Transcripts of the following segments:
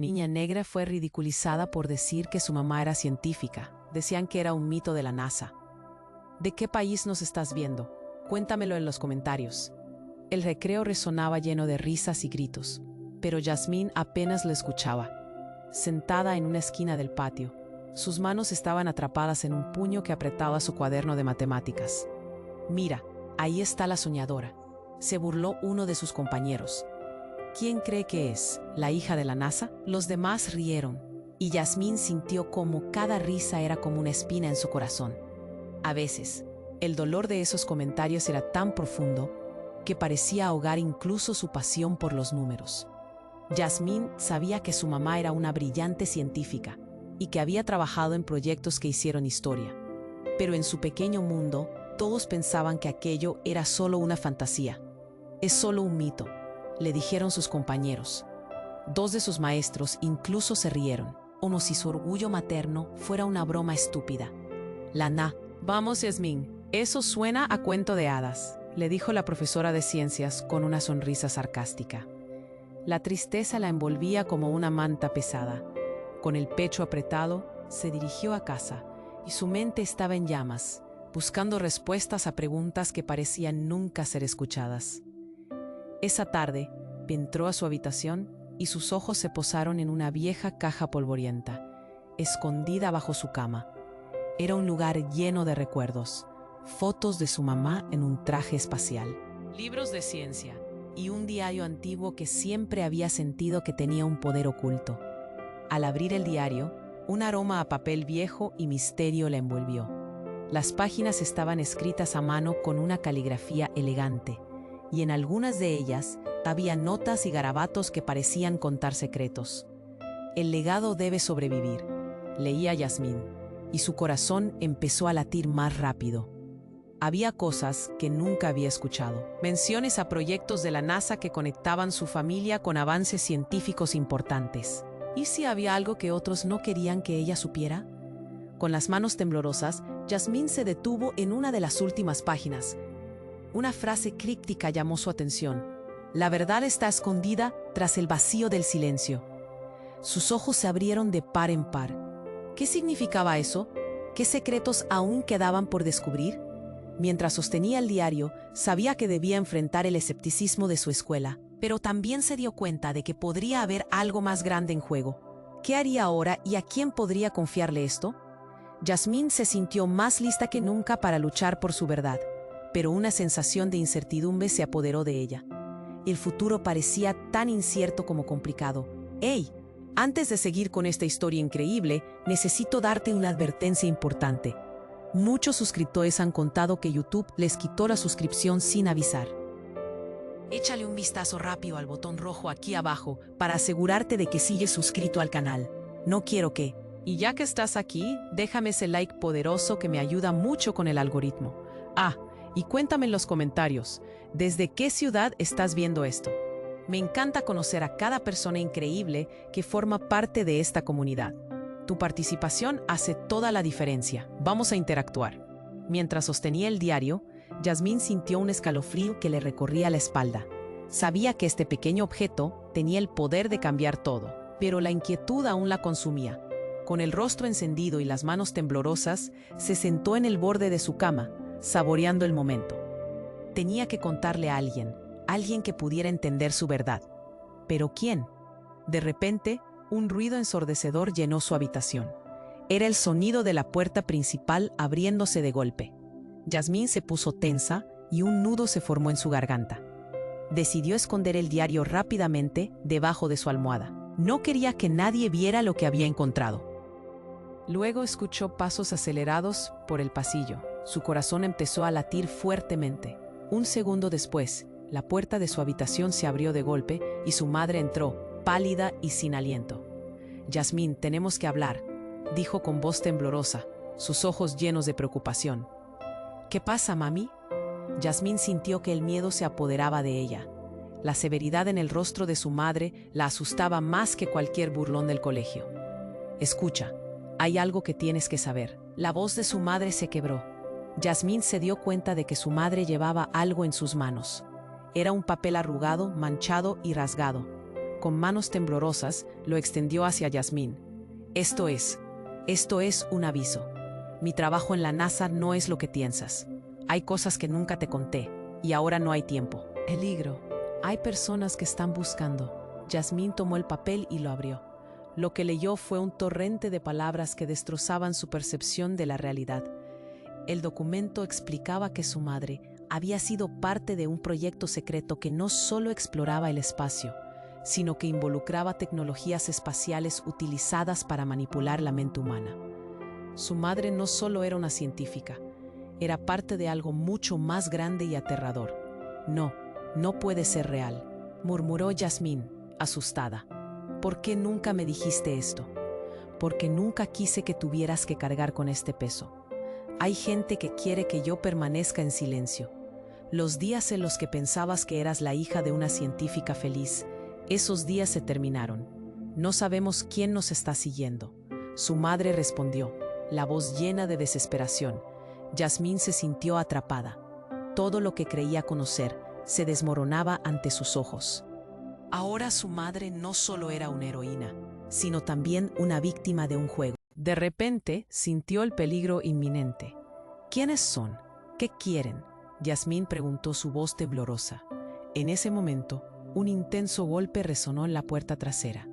Niña Negra fue ridiculizada por decir que su mamá era científica. Decían que era un mito de la NASA. ¿De qué país nos estás viendo? Cuéntamelo en los comentarios. El recreo resonaba lleno de risas y gritos, pero Yasmín apenas lo escuchaba. Sentada en una esquina del patio, sus manos estaban atrapadas en un puño que apretaba su cuaderno de matemáticas. «Mira, ahí está la soñadora», se burló uno de sus compañeros. «¿Quién cree que es? ¿La hija de la NASA?». Los demás rieron, y Yasmín sintió como cada risa era como una espina en su corazón. A veces, el dolor de esos comentarios era tan profundo que parecía ahogar incluso su pasión por los números. Yasmín sabía que su mamá era una brillante científica y que había trabajado en proyectos que hicieron historia. Pero en su pequeño mundo, todos pensaban que aquello era solo una fantasía. «Es solo un mito», le dijeron sus compañeros. Dos de sus maestros incluso se rieron, como si su orgullo materno fuera una broma estúpida. «Vamos, Yasmín, eso suena a cuento de hadas», le dijo la profesora de ciencias con una sonrisa sarcástica. La tristeza la envolvía como una manta pesada. Con el pecho apretado, se dirigió a casa, y su mente estaba en llamas, buscando respuestas a preguntas que parecían nunca ser escuchadas. Esa tarde, entró a su habitación y sus ojos se posaron en una vieja caja polvorienta, escondida bajo su cama. Era un lugar lleno de recuerdos, fotos de su mamá en un traje espacial, libros de ciencia y un diario antiguo que siempre había sentido que tenía un poder oculto. Al abrir el diario, un aroma a papel viejo y misterio la envolvió. Las páginas estaban escritas a mano con una caligrafía elegante, y en algunas de ellas había notas y garabatos que parecían contar secretos. «El legado debe sobrevivir», leía Yasmín, y su corazón empezó a latir más rápido. Había cosas que nunca había escuchado, menciones a proyectos de la NASA que conectaban su familia con avances científicos importantes. ¿Y si había algo que otros no querían que ella supiera? Con las manos temblorosas, Yasmín se detuvo en una de las últimas páginas. Una frase críptica llamó su atención. «La verdad está escondida tras el vacío del silencio». Sus ojos se abrieron de par en par. ¿Qué significaba eso? ¿Qué secretos aún quedaban por descubrir? Mientras sostenía el diario, sabía que debía enfrentar el escepticismo de su escuela, pero también se dio cuenta de que podría haber algo más grande en juego. ¿Qué haría ahora y a quién podría confiarle esto? Yasmín se sintió más lista que nunca para luchar por su verdad, pero una sensación de incertidumbre se apoderó de ella. El futuro parecía tan incierto como complicado. «¡Hey! Antes de seguir con esta historia increíble, necesito darte una advertencia importante. Muchos suscriptores han contado que YouTube les quitó la suscripción sin avisar. Échale un vistazo rápido al botón rojo aquí abajo para asegurarte de que sigues suscrito al canal. No quiero que... Y ya que estás aquí, déjame ese like poderoso que me ayuda mucho con el algoritmo. Y cuéntame en los comentarios, ¿desde qué ciudad estás viendo esto? Me encanta conocer a cada persona increíble que forma parte de esta comunidad. Tu participación hace toda la diferencia. Vamos a interactuar. Mientras sostenía el diario, Yasmín sintió un escalofrío que le recorría la espalda. Sabía que este pequeño objeto tenía el poder de cambiar todo, pero la inquietud aún la consumía. Con el rostro encendido y las manos temblorosas, se sentó en el borde de su cama, saboreando el momento. Tenía que contarle a alguien que pudiera entender su verdad. ¿Pero quién? De repente, un ruido ensordecedor llenó su habitación. Era el sonido de la puerta principal abriéndose de golpe. Yasmín se puso tensa y un nudo se formó en su garganta. Decidió esconder el diario rápidamente debajo de su almohada. No quería que nadie viera lo que había encontrado. Luego escuchó pasos acelerados por el pasillo. Su corazón empezó a latir fuertemente. Un segundo después, la puerta de su habitación se abrió de golpe y su madre entró, pálida y sin aliento. «Yasmín, tenemos que hablar», dijo con voz temblorosa, sus ojos llenos de preocupación. «¿Qué pasa, mami?». Yasmín sintió que el miedo se apoderaba de ella. La severidad en el rostro de su madre la asustaba más que cualquier burlón del colegio. «Escucha, hay algo que tienes que saber». La voz de su madre se quebró. Yasmín se dio cuenta de que su madre llevaba algo en sus manos. Era un papel arrugado, manchado y rasgado. con manos temblorosas, lo extendió hacia Yasmín. Esto es un aviso. Mi trabajo en la NASA no es lo que piensas. Hay cosas que nunca te conté, y ahora no hay tiempo. Peligro. Hay personas que están buscando. Yasmín tomó el papel y lo abrió. Lo que leyó fue un torrente de palabras que destrozaban su percepción de la realidad. El documento explicaba que su madre había sido parte de un proyecto secreto que no solo exploraba el espacio, sino que involucraba tecnologías espaciales utilizadas para manipular la mente humana. Su madre no solo era una científica, era parte de algo mucho más grande y aterrador. No puede ser real, murmuró Yasmín, asustada. ¿Por qué nunca me dijiste esto? Porque nunca quise que tuvieras que cargar con este peso. Hay gente que quiere que yo permanezca en silencio. Los días en los que pensabas que eras la hija de una científica feliz, esos días se terminaron. No sabemos quién nos está siguiendo. Su madre respondió, la voz llena de desesperación. Yasmín se sintió atrapada. Todo lo que creía conocer se desmoronaba ante sus ojos. Ahora su madre no solo era una heroína, sino también una víctima de un juego. De repente sintió el peligro inminente. ¿Quiénes son? ¿Qué quieren? Yasmín preguntó, su voz temblorosa. En ese momento, un intenso golpe resonó en la puerta trasera.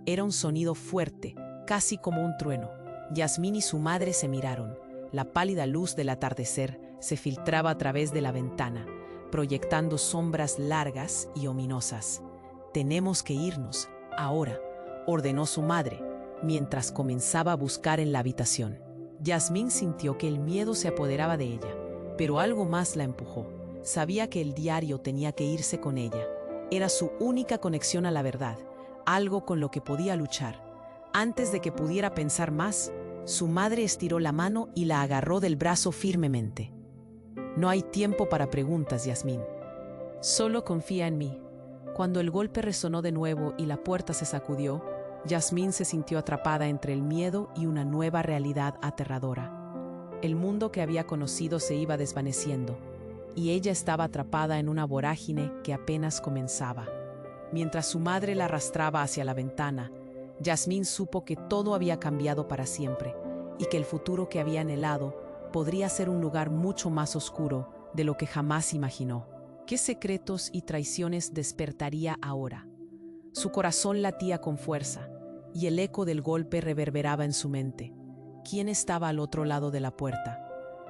Era un sonido fuerte, casi como un trueno. Yasmín y su madre se miraron. La pálida luz del atardecer se filtraba a través de la ventana, proyectando sombras largas y ominosas. «Tenemos que irnos, ahora», ordenó su madre, mientras comenzaba a buscar en la habitación. Yasmín sintió que el miedo se apoderaba de ella, pero algo más la empujó. Sabía que el diario tenía que irse con ella. Era su única conexión a la verdad, algo con lo que podía luchar. Antes de que pudiera pensar más, su madre estiró la mano y la agarró del brazo firmemente. «No hay tiempo para preguntas, Yasmín. Solo confía en mí». Cuando el golpe resonó de nuevo y la puerta se sacudió, Yasmín se sintió atrapada entre el miedo y una nueva realidad aterradora. El mundo que había conocido se iba desvaneciendo, y ella estaba atrapada en una vorágine que apenas comenzaba. Mientras su madre la arrastraba hacia la ventana, Yasmín supo que todo había cambiado para siempre, y que el futuro que había anhelado podría ser un lugar mucho más oscuro de lo que jamás imaginó. ¿Qué secretos y traiciones despertaría ahora? Su corazón latía con fuerza, y el eco del golpe reverberaba en su mente. ¿Quién estaba al otro lado de la puerta?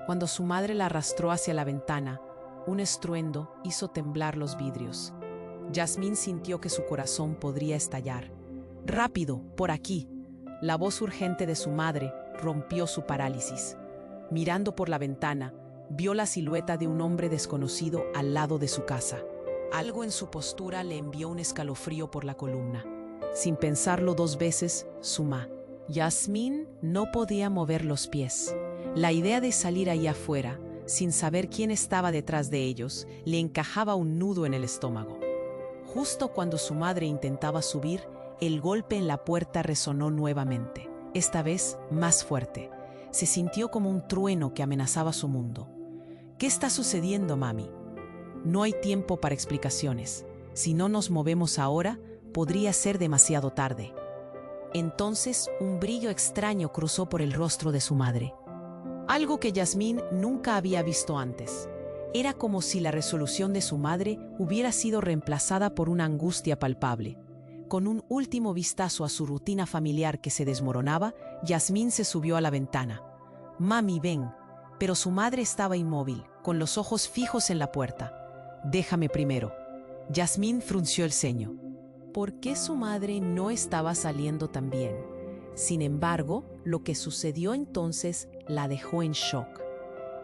Cuando su madre la arrastró hacia la ventana, un estruendo hizo temblar los vidrios. Yasmín sintió que su corazón podría estallar. «¡Rápido, por aquí!». La voz urgente de su madre rompió su parálisis. Mirando por la ventana, vio la silueta de un hombre desconocido al lado de su casa. Algo en su postura le envió un escalofrío por la columna. Sin pensarlo dos veces, sumó. Yasmín no podía mover los pies. La idea de salir allá afuera, sin saber quién estaba detrás de ellos, le encajaba un nudo en el estómago. Justo cuando su madre intentaba subir, el golpe en la puerta resonó nuevamente, esta vez más fuerte. Se sintió como un trueno que amenazaba su mundo. «¿Qué está sucediendo, mami?». «No hay tiempo para explicaciones. Si no nos movemos ahora, podría ser demasiado tarde». Entonces, un brillo extraño cruzó por el rostro de su madre. Algo que Yasmín nunca había visto antes. Era como si la resolución de su madre hubiera sido reemplazada por una angustia palpable. Con un último vistazo a su rutina familiar que se desmoronaba, Yasmín se subió a la ventana. «Mami, ven». Pero su madre estaba inmóvil, con los ojos fijos en la puerta. «Déjame primero». Yasmín frunció el ceño. ¿Por qué su madre no estaba saliendo tan bien? Sin embargo, lo que sucedió entonces la dejó en shock.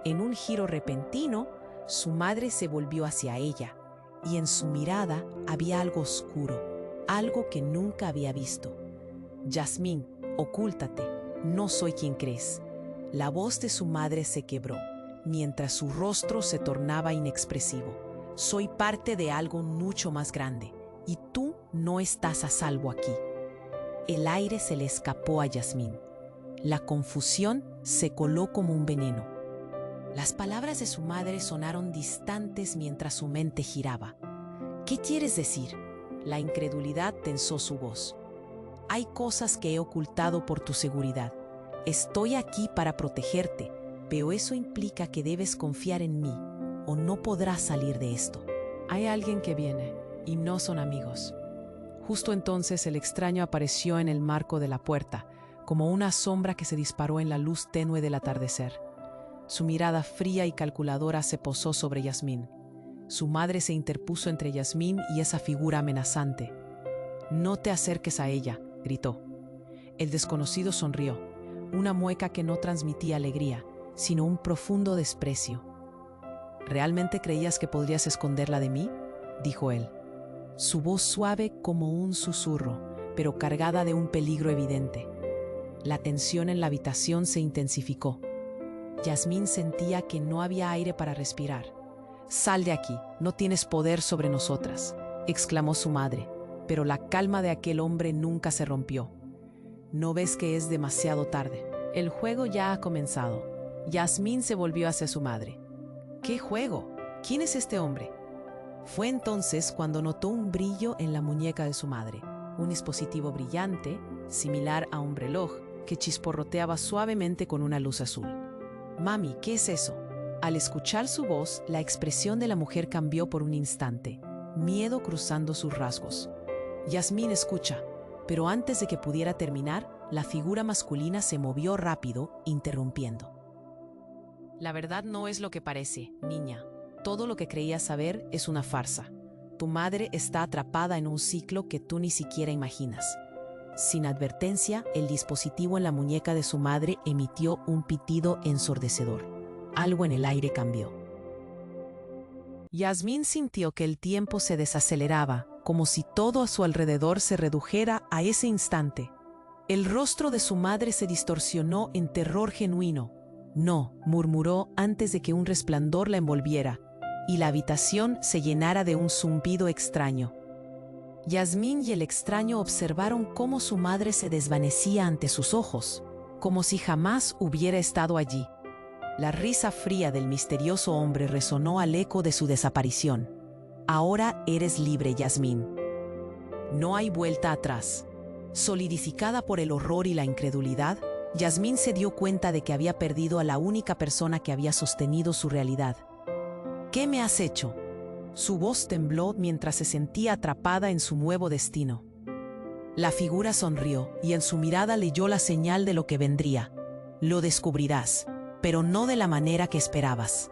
En un giro repentino, su madre se volvió hacia ella, y en su mirada había algo oscuro, algo que nunca había visto. «Yasmín, ocúltate, no soy quien crees». La voz de su madre se quebró, mientras su rostro se tornaba inexpresivo. «Soy parte de algo mucho más grande, y tú no estás a salvo aquí». El aire se le escapó a Yasmín. La confusión se coló como un veneno. Las palabras de su madre sonaron distantes mientras su mente giraba. «¿Qué quieres decir?». La incredulidad tensó su voz. Hay cosas que he ocultado por tu seguridad. Estoy aquí para protegerte, pero eso implica que debes confiar en mí, o no podrás salir de esto. Hay alguien que viene, y no son amigos. Justo entonces el extraño apareció en el marco de la puerta, como una sombra que se disparó en la luz tenue del atardecer. Su mirada fría y calculadora se posó sobre Yasmín. Su madre se interpuso entre Yasmín y esa figura amenazante. «No te acerques a ella», gritó. El desconocido sonrió, una mueca que no transmitía alegría, sino un profundo desprecio. «¿Realmente creías que podrías esconderla de mí?», dijo él. Su voz suave como un susurro, pero cargada de un peligro evidente. La tensión en la habitación se intensificó. Yasmín sentía que no había aire para respirar. «Sal de aquí, no tienes poder sobre nosotras», exclamó su madre, pero la calma de aquel hombre nunca se rompió. «¿No ves que es demasiado tarde? El juego ya ha comenzado». Yasmín se volvió hacia su madre. «¿Qué juego? ¿Quién es este hombre?». Fue entonces cuando notó un brillo en la muñeca de su madre, un dispositivo brillante, similar a un reloj, que chisporroteaba suavemente con una luz azul. «Mami, ¿qué es eso?». Al escuchar su voz, la expresión de la mujer cambió por un instante, miedo cruzando sus rasgos. «Yasmín, escucha», pero antes de que pudiera terminar, la figura masculina se movió rápido, interrumpiendo. «La verdad no es lo que parece, niña. Todo lo que creías saber es una farsa. Tu madre está atrapada en un ciclo que tú ni siquiera imaginas». Sin advertencia, el dispositivo en la muñeca de su madre emitió un pitido ensordecedor. Algo en el aire cambió. Yasmín sintió que el tiempo se desaceleraba, como si todo a su alrededor se redujera a ese instante. El rostro de su madre se distorsionó en terror genuino. «No», murmuró antes de que un resplandor la envolviera, y la habitación se llenara de un zumbido extraño. Yasmín y el extraño observaron cómo su madre se desvanecía ante sus ojos, como si jamás hubiera estado allí. La risa fría del misterioso hombre resonó al eco de su desaparición. «Ahora eres libre, Yasmín. No hay vuelta atrás». Solidificada por el horror y la incredulidad, Yasmín se dio cuenta de que había perdido a la única persona que había sostenido su realidad. «¿Qué me has hecho?». Su voz tembló mientras se sentía atrapada en su nuevo destino. La figura sonrió y en su mirada leyó la señal de lo que vendría. «Lo descubrirás, pero no de la manera que esperabas».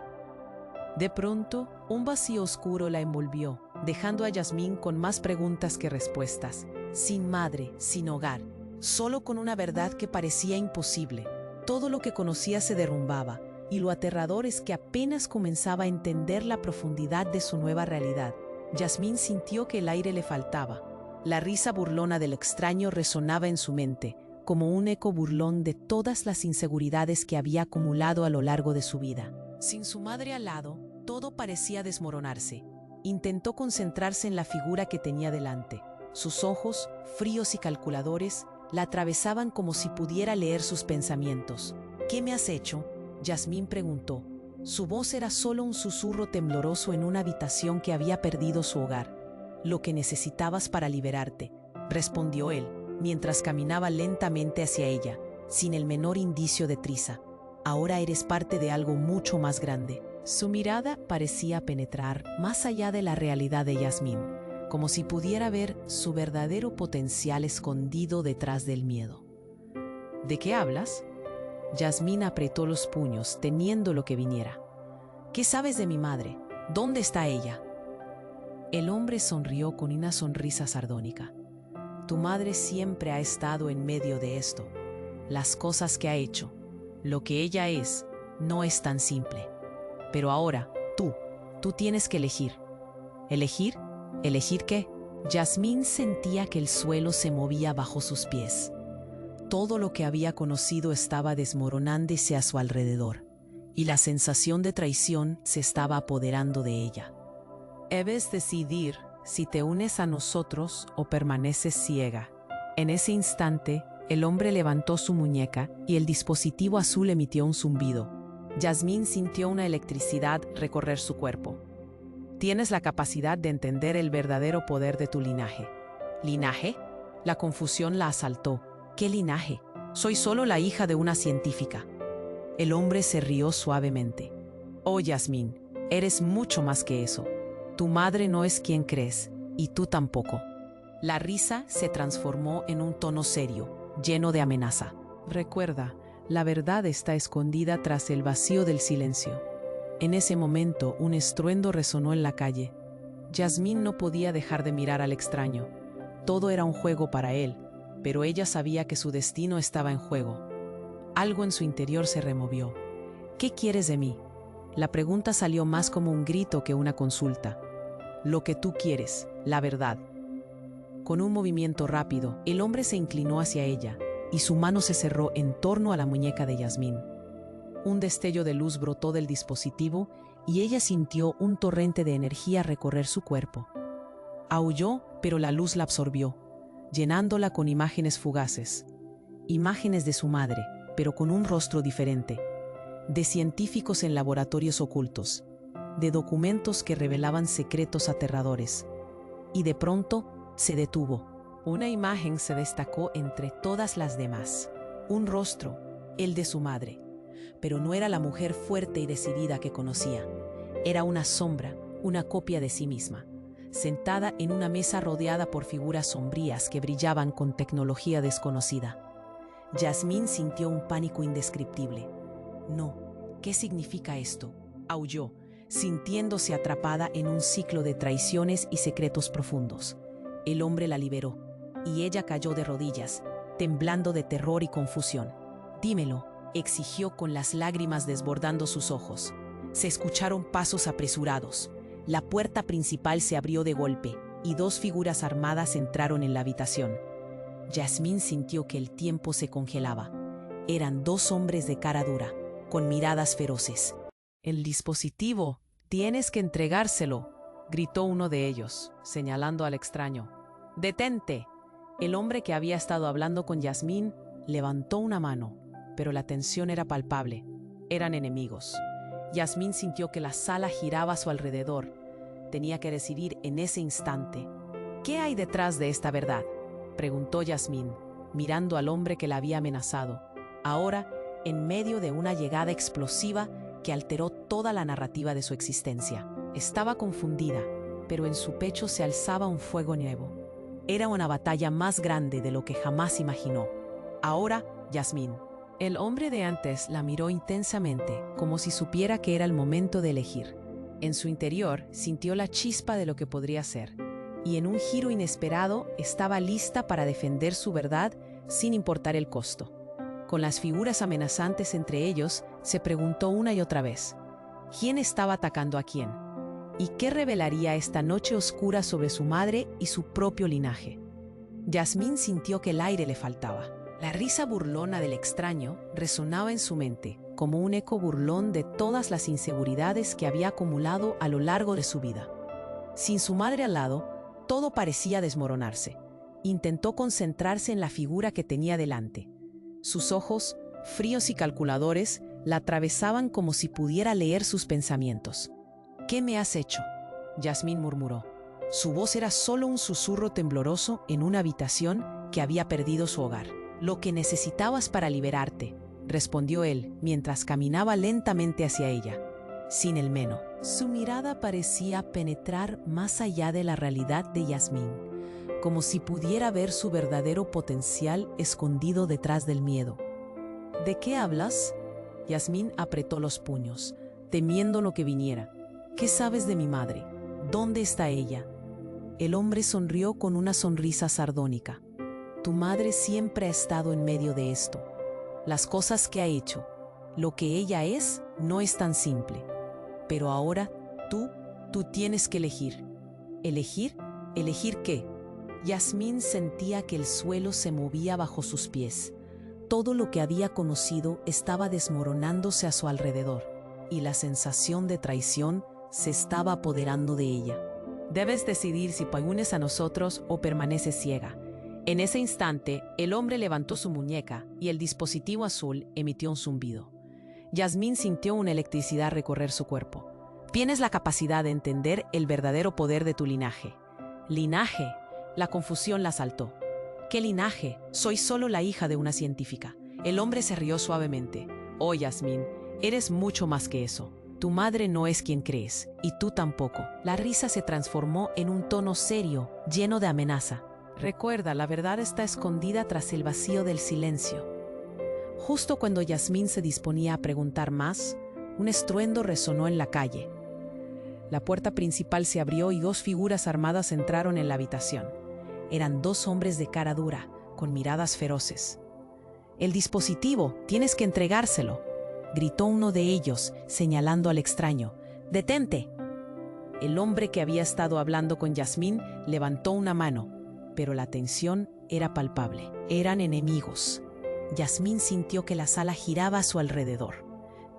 De pronto, un vacío oscuro la envolvió, dejando a Yasmín con más preguntas que respuestas. Sin madre, sin hogar, solo con una verdad que parecía imposible. Todo lo que conocía se derrumbaba, y lo aterrador es que apenas comenzaba a entender la profundidad de su nueva realidad. Yasmín sintió que el aire le faltaba. La risa burlona del extraño resonaba en su mente, como un eco burlón de todas las inseguridades que había acumulado a lo largo de su vida. Sin su madre al lado, todo parecía desmoronarse. Intentó concentrarse en la figura que tenía delante. Sus ojos, fríos y calculadores, la atravesaban como si pudiera leer sus pensamientos. «¿Qué me has hecho?», Yasmín preguntó. Su voz era solo un susurro tembloroso en una habitación que había perdido su hogar. «Lo que necesitabas para liberarte», respondió él, mientras caminaba lentamente hacia ella, sin el menor indicio de trizza. «Ahora eres parte de algo mucho más grande». Su mirada parecía penetrar más allá de la realidad de Yasmín, como si pudiera ver su verdadero potencial escondido detrás del miedo. «¿De qué hablas?». Yasmín apretó los puños, temiendo lo que viniera. «¿Qué sabes de mi madre? ¿Dónde está ella?». El hombre sonrió con una sonrisa sardónica. «Tu madre siempre ha estado en medio de esto. Las cosas que ha hecho, lo que ella es, no es tan simple. Pero ahora, tú tienes que elegir». «¿Elegir? ¿Elegir qué?». Yasmín sentía que el suelo se movía bajo sus pies. Todo lo que había conocido estaba desmoronándose a su alrededor, y la sensación de traición se estaba apoderando de ella. «Debes decidir si te unes a nosotros o permaneces ciega». En ese instante, el hombre levantó su muñeca y el dispositivo azul emitió un zumbido. Yasmín sintió una electricidad recorrer su cuerpo. Tienes la capacidad de entender el verdadero poder de tu linaje. ¿Linaje? La confusión la asaltó. ¿Qué linaje? Soy solo la hija de una científica. El hombre se rió suavemente. Oh, Yasmín, eres mucho más que eso. Tu madre no es quien crees, y tú tampoco. La risa se transformó en un tono serio, lleno de amenaza. Recuerda, la verdad está escondida tras el vacío del silencio. En ese momento, un estruendo resonó en la calle. Yasmín no podía dejar de mirar al extraño. Todo era un juego para él, pero ella sabía que su destino estaba en juego. Algo en su interior se removió. ¿Qué quieres de mí? La pregunta salió más como un grito que una consulta. Lo que tú quieres, la verdad. Con un movimiento rápido, el hombre se inclinó hacia ella y su mano se cerró en torno a la muñeca de Yasmín. Un destello de luz brotó del dispositivo y ella sintió un torrente de energía recorrer su cuerpo. Aulló, pero la luz la absorbió, llenándola con imágenes fugaces. Imágenes de su madre, pero con un rostro diferente. De científicos en laboratorios ocultos. De documentos que revelaban secretos aterradores. Y de pronto se detuvo. Una imagen se destacó entre todas las demás. Un rostro, el de su madre. Pero no era la mujer fuerte y decidida que conocía. Era una sombra, una copia de sí misma, sentada en una mesa rodeada por figuras sombrías que brillaban con tecnología desconocida. Yasmín sintió un pánico indescriptible. No, ¿qué significa esto? Aulló, sintiéndose atrapada en un ciclo de traiciones y secretos profundos. El hombre la liberó, y ella cayó de rodillas, temblando de terror y confusión. Dímelo, exigió con las lágrimas desbordando sus ojos. Se escucharon pasos apresurados. La puerta principal se abrió de golpe, y dos figuras armadas entraron en la habitación. Yasmín sintió que el tiempo se congelaba. Eran dos hombres de cara dura, con miradas feroces. «El dispositivo, tienes que entregárselo», gritó uno de ellos, señalando al extraño. «¡Detente!». El hombre que había estado hablando con Yasmín levantó una mano, pero la tensión era palpable. Eran enemigos. Yasmín sintió que la sala giraba a su alrededor. Tenía que decidir en ese instante. «¿Qué hay detrás de esta verdad?», preguntó Yasmín, mirando al hombre que la había amenazado, ahora en medio de una llegada explosiva que alteró toda la narrativa de su existencia. Estaba confundida, pero en su pecho se alzaba un fuego nuevo. Era una batalla más grande de lo que jamás imaginó. Ahora, Yasmín. El hombre de antes la miró intensamente, como si supiera que era el momento de elegir. En su interior sintió la chispa de lo que podría ser, y en un giro inesperado estaba lista para defender su verdad sin importar el costo. Con las figuras amenazantes entre ellos, se preguntó una y otra vez, ¿quién estaba atacando a quién? ¿Y qué revelaría esta noche oscura sobre su madre y su propio linaje? Yasmín sintió que el aire le faltaba. La risa burlona del extraño resonaba en su mente, como un eco burlón de todas las inseguridades que había acumulado a lo largo de su vida. Sin su madre al lado, todo parecía desmoronarse. Intentó concentrarse en la figura que tenía delante. Sus ojos, fríos y calculadores, la atravesaban como si pudiera leer sus pensamientos. «¿Qué me has hecho?», Yasmín murmuró. Su voz era solo un susurro tembloroso en una habitación que había perdido su hogar. «Lo que necesitabas para liberarte», respondió él, mientras caminaba lentamente hacia ella, sin el meno. Su mirada parecía penetrar más allá de la realidad de Yasmín, como si pudiera ver su verdadero potencial escondido detrás del miedo. «¿De qué hablas?». Yasmín apretó los puños, temiendo lo que viniera. «¿Qué sabes de mi madre? ¿Dónde está ella?». El hombre sonrió con una sonrisa sardónica. «Tu madre siempre ha estado en medio de esto. Las cosas que ha hecho, lo que ella es, no es tan simple. Pero ahora, tú tienes que elegir». «¿Elegir? ¿Elegir qué?». Yasmín sentía que el suelo se movía bajo sus pies. Todo lo que había conocido estaba desmoronándose a su alrededor, y la sensación de traición se estaba apoderando de ella. «Debes decidir si te unes a nosotros o permaneces ciega». En ese instante, el hombre levantó su muñeca y el dispositivo azul emitió un zumbido. Yasmín sintió una electricidad recorrer su cuerpo. Tienes la capacidad de entender el verdadero poder de tu linaje. ¿Linaje? La confusión la asaltó. ¿Qué linaje? Soy solo la hija de una científica. El hombre se rió suavemente. Oh, Yasmín, eres mucho más que eso. Tu madre no es quien crees, y tú tampoco. La risa se transformó en un tono serio, lleno de amenaza. Recuerda, la verdad está escondida tras el vacío del silencio. Justo cuando Yasmín se disponía a preguntar más, un estruendo resonó en la calle. La puerta principal se abrió y dos figuras armadas entraron en la habitación. Eran dos hombres de cara dura, con miradas feroces. «El dispositivo, tienes que entregárselo», gritó uno de ellos, señalando al extraño. «¡Detente!». El hombre que había estado hablando con Yasmín levantó una mano, pero la tensión era palpable. Eran enemigos. Yasmín sintió que la sala giraba a su alrededor.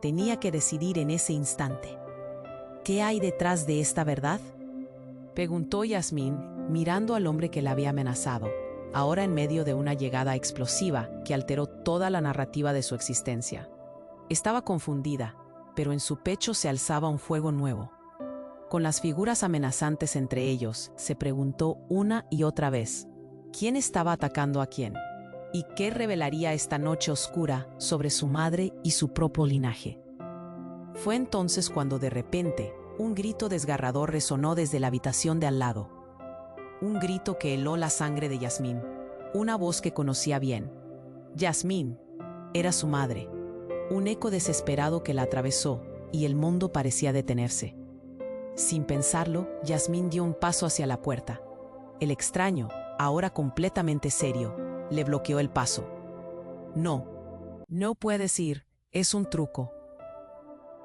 Tenía que decidir en ese instante. ¿Qué hay detrás de esta verdad?, preguntó Yasmín, mirando al hombre que la había amenazado, ahora en medio de una llegada explosiva que alteró toda la narrativa de su existencia. Estaba confundida, pero en su pecho se alzaba un fuego nuevo. Con las figuras amenazantes entre ellos, se preguntó una y otra vez, ¿quién estaba atacando a quién? ¿Y qué revelaría esta noche oscura sobre su madre y su propio linaje? Fue entonces cuando de repente un grito desgarrador resonó desde la habitación de al lado. Un grito que heló la sangre de Yasmín. Una voz que conocía bien. Yasmín. Era su madre. Un eco desesperado que la atravesó y el mundo parecía detenerse. Sin pensarlo, Yasmín dio un paso hacia la puerta. El extraño, ahora completamente serio, le bloqueó el paso. «No, no puedes ir, es un truco».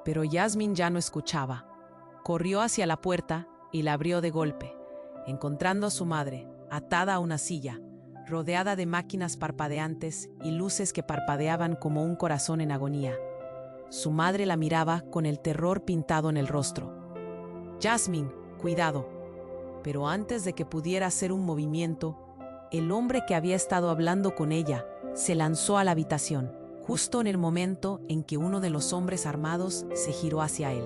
Pero Yasmín ya no escuchaba. Corrió hacia la puerta y la abrió de golpe, encontrando a su madre, atada a una silla, rodeada de máquinas parpadeantes y luces que parpadeaban como un corazón en agonía. Su madre la miraba con el terror pintado en el rostro. «Yasmín, cuidado». Pero antes de que pudiera hacer un movimiento, el hombre que había estado hablando con ella se lanzó a la habitación, justo en el momento en que uno de los hombres armados se giró hacia él.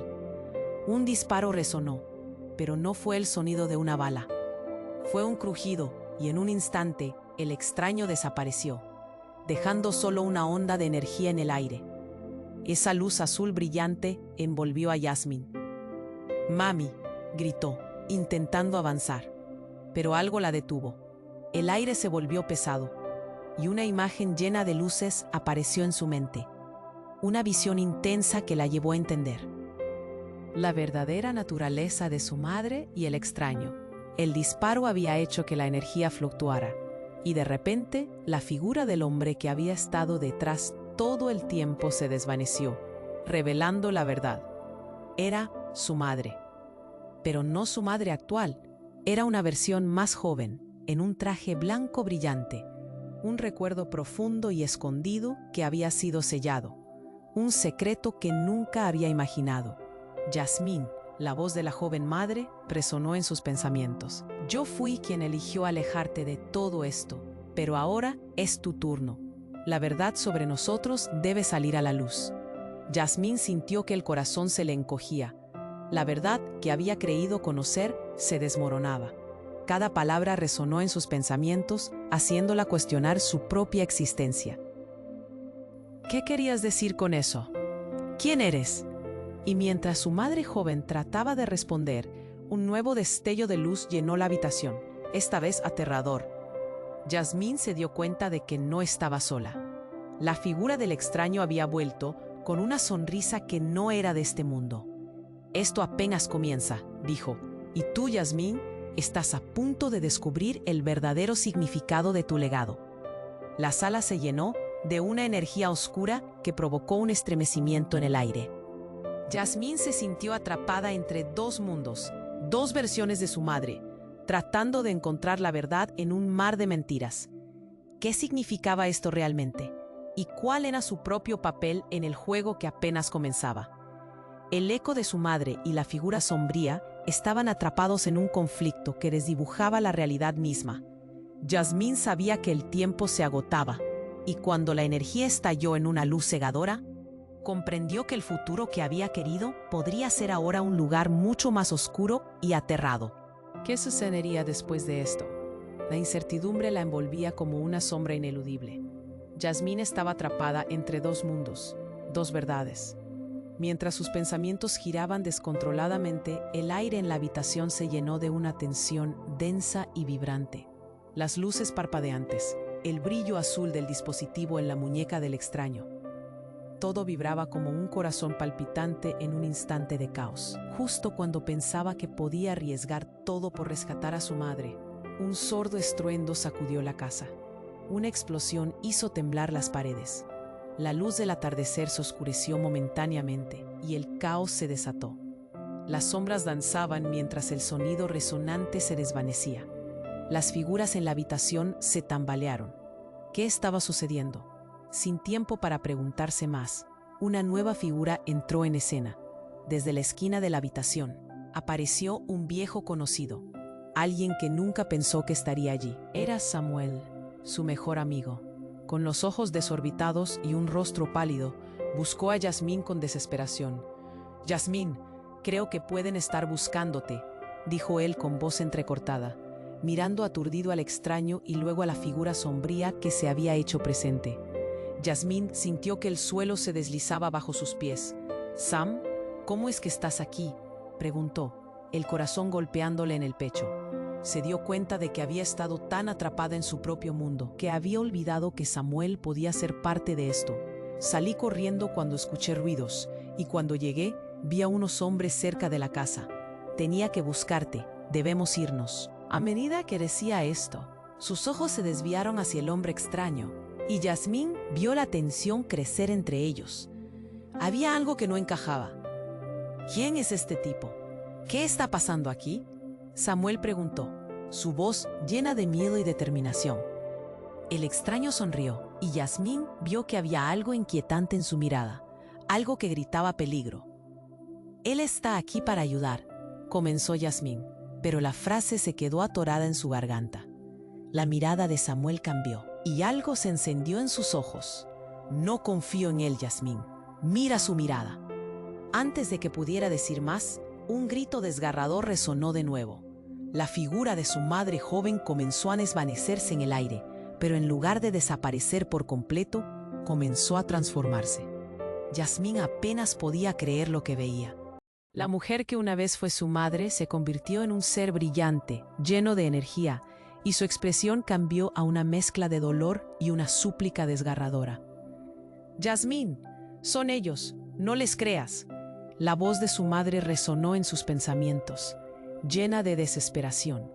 Un disparo resonó, pero no fue el sonido de una bala. Fue un crujido y en un instante el extraño desapareció, dejando solo una onda de energía en el aire. Esa luz azul brillante envolvió a Yasmín. «Mami», gritó, intentando avanzar, pero algo la detuvo. El aire se volvió pesado y una imagen llena de luces apareció en su mente. Una visión intensa que la llevó a entender la verdadera naturaleza de su madre y el extraño. El disparo había hecho que la energía fluctuara, y de repente la figura del hombre que había estado detrás todo el tiempo se desvaneció, revelando la verdad. Era su madre. Pero no su madre actual. Era una versión más joven, en un traje blanco brillante. Un recuerdo profundo y escondido que había sido sellado. Un secreto que nunca había imaginado. Yasmín, la voz de la joven madre, resonó en sus pensamientos. «Yo fui quien eligió alejarte de todo esto, pero ahora es tu turno. La verdad sobre nosotros debe salir a la luz». Yasmín sintió que el corazón se le encogía. La verdad que había creído conocer se desmoronaba. Cada palabra resonó en sus pensamientos, haciéndola cuestionar su propia existencia. «¿Qué querías decir con eso? ¿Quién eres?». Y mientras su madre joven trataba de responder, un nuevo destello de luz llenó la habitación, esta vez aterrador. Yasmín se dio cuenta de que no estaba sola. La figura del extraño había vuelto con una sonrisa que no era de este mundo. «Esto apenas comienza», dijo, «y tú, Yasmín, estás a punto de descubrir el verdadero significado de tu legado». La sala se llenó de una energía oscura que provocó un estremecimiento en el aire. Yasmín se sintió atrapada entre dos mundos, dos versiones de su madre, tratando de encontrar la verdad en un mar de mentiras. ¿Qué significaba esto realmente? ¿Y cuál era su propio papel en el juego que apenas comenzaba? El eco de su madre y la figura sombría estaban atrapados en un conflicto que desdibujaba la realidad misma. Yasmín sabía que el tiempo se agotaba, y cuando la energía estalló en una luz cegadora, Comprendió que el futuro que había querido podría ser ahora un lugar mucho más oscuro y aterrado. ¿Qué sucedería después de esto? La incertidumbre la envolvía como una sombra ineludible. Yasmín estaba atrapada entre dos mundos, dos verdades. Mientras sus pensamientos giraban descontroladamente, el aire en la habitación se llenó de una tensión densa y vibrante. Las luces parpadeantes, el brillo azul del dispositivo en la muñeca del extraño. Todo vibraba como un corazón palpitante en un instante de caos. Justo cuando pensaba que podía arriesgar todo por rescatar a su madre, un sordo estruendo sacudió la casa. Una explosión hizo temblar las paredes. La luz del atardecer se oscureció momentáneamente y el caos se desató. Las sombras danzaban mientras el sonido resonante se desvanecía. Las figuras en la habitación se tambalearon. ¿Qué estaba sucediendo? Sin tiempo para preguntarse más, una nueva figura entró en escena. Desde la esquina de la habitación, apareció un viejo conocido, alguien que nunca pensó que estaría allí. Era Samuel, su mejor amigo. Con los ojos desorbitados y un rostro pálido, buscó a Yasmín con desesperación. «Yasmín, creo que pueden estar buscándote», dijo él con voz entrecortada, mirando aturdido al extraño y luego a la figura sombría que se había hecho presente. Yasmín sintió que el suelo se deslizaba bajo sus pies. «Sam, ¿cómo es que estás aquí?», preguntó, el corazón golpeándole en el pecho. Se dio cuenta de que había estado tan atrapada en su propio mundo, que había olvidado que Samuel podía ser parte de esto. «Salí corriendo cuando escuché ruidos, y cuando llegué, vi a unos hombres cerca de la casa. Tenía que buscarte, debemos irnos». A medida que decía esto, sus ojos se desviaron hacia el hombre extraño, y Yasmín vio la tensión crecer entre ellos. Había algo que no encajaba. «¿Quién es este tipo? ¿Qué está pasando aquí?», Samuel preguntó, su voz llena de miedo y determinación. El extraño sonrió y Yasmín vio que había algo inquietante en su mirada, algo que gritaba peligro. «Él está aquí para ayudar», comenzó Yasmín, pero la frase se quedó atorada en su garganta. La mirada de Samuel cambió y algo se encendió en sus ojos. «No confío en él, Yasmín. Mira su mirada». Antes de que pudiera decir más, un grito desgarrador resonó de nuevo. La figura de su madre joven comenzó a desvanecerse en el aire, pero en lugar de desaparecer por completo, comenzó a transformarse. Yasmín apenas podía creer lo que veía. La mujer que una vez fue su madre se convirtió en un ser brillante, lleno de energía, y su expresión cambió a una mezcla de dolor y una súplica desgarradora. «Yasmín, son ellos, no les creas». La voz de su madre resonó en sus pensamientos, llena de desesperación.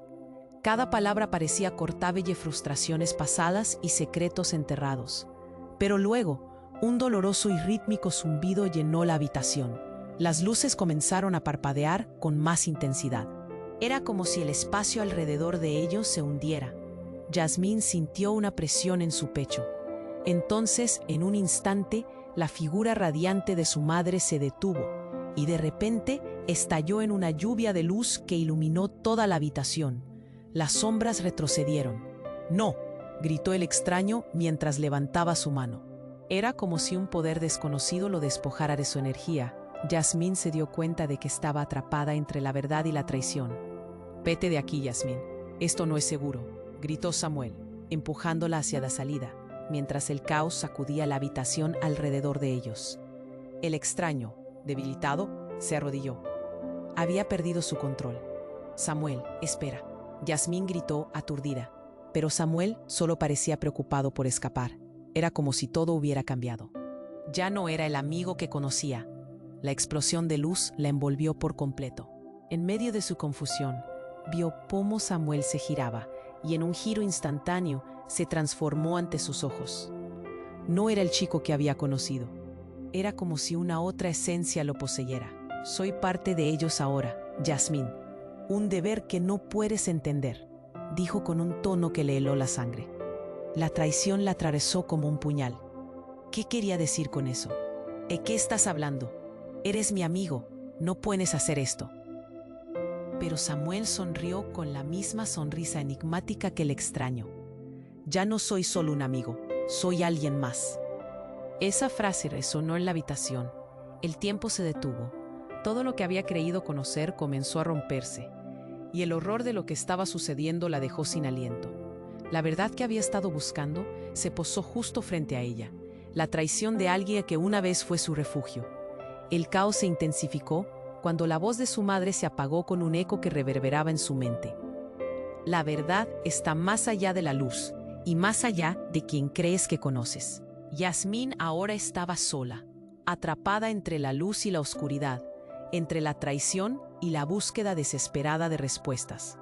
Cada palabra parecía cortable frustraciones pasadas y secretos enterrados. Pero luego, un doloroso y rítmico zumbido llenó la habitación. Las luces comenzaron a parpadear con más intensidad. Era como si el espacio alrededor de ellos se hundiera. Yasmín sintió una presión en su pecho. Entonces, en un instante, la figura radiante de su madre se detuvo y de repente estalló en una lluvia de luz que iluminó toda la habitación. Las sombras retrocedieron. «No», gritó el extraño mientras levantaba su mano. Era como si un poder desconocido lo despojara de su energía. Yasmín se dio cuenta de que estaba atrapada entre la verdad y la traición. «Vete de aquí, Yasmín. Esto no es seguro», gritó Samuel, empujándola hacia la salida, mientras el caos sacudía la habitación alrededor de ellos. El extraño, debilitado, se arrodilló. Había perdido su control. «Samuel, espera», Yasmín gritó aturdida, pero Samuel solo parecía preocupado por escapar. Era como si todo hubiera cambiado. Ya no era el amigo que conocía. La explosión de luz la envolvió por completo. En medio de su confusión, vio cómo Samuel se giraba y en un giro instantáneo se transformó ante sus ojos. No era el chico que había conocido. Era como si una otra esencia lo poseyera. «Soy parte de ellos ahora, Yasmín. Un deber que no puedes entender», dijo con un tono que le heló la sangre. La traición la atravesó como un puñal. ¿Qué quería decir con eso? ¿De qué estás hablando? Eres mi amigo, no puedes hacer esto. Pero Samuel sonrió con la misma sonrisa enigmática que el extraño. «Ya no soy solo un amigo, soy alguien más». Esa frase resonó en la habitación. El tiempo se detuvo. Todo lo que había creído conocer comenzó a romperse, y el horror de lo que estaba sucediendo la dejó sin aliento. La verdad que había estado buscando se posó justo frente a ella, la traición de alguien que una vez fue su refugio. El caos se intensificó cuando la voz de su madre se apagó con un eco que reverberaba en su mente. La verdad está más allá de la luz y más allá de quien crees que conoces. Yasmín ahora estaba sola, atrapada entre la luz y la oscuridad, entre la traición y la búsqueda desesperada de respuestas.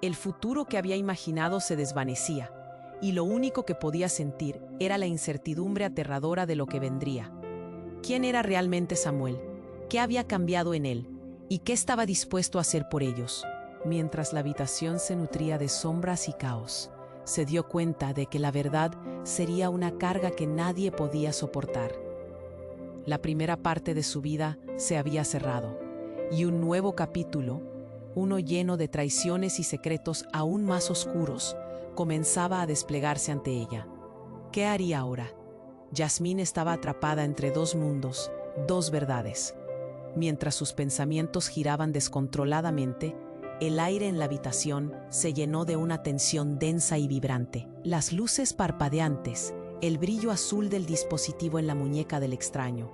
El futuro que había imaginado se desvanecía, y lo único que podía sentir era la incertidumbre aterradora de lo que vendría. ¿Quién era realmente Samuel? ¿Qué había cambiado en él? ¿Y qué estaba dispuesto a hacer por ellos? Mientras la habitación se nutría de sombras y caos, se dio cuenta de que la verdad sería una carga que nadie podía soportar. La primera parte de su vida se había cerrado, y un nuevo capítulo, uno lleno de traiciones y secretos aún más oscuros, comenzaba a desplegarse ante ella. ¿Qué haría ahora? Yasmín estaba atrapada entre dos mundos, dos verdades. Mientras sus pensamientos giraban descontroladamente, el aire en la habitación se llenó de una tensión densa y vibrante. Las luces parpadeantes, el brillo azul del dispositivo en la muñeca del extraño,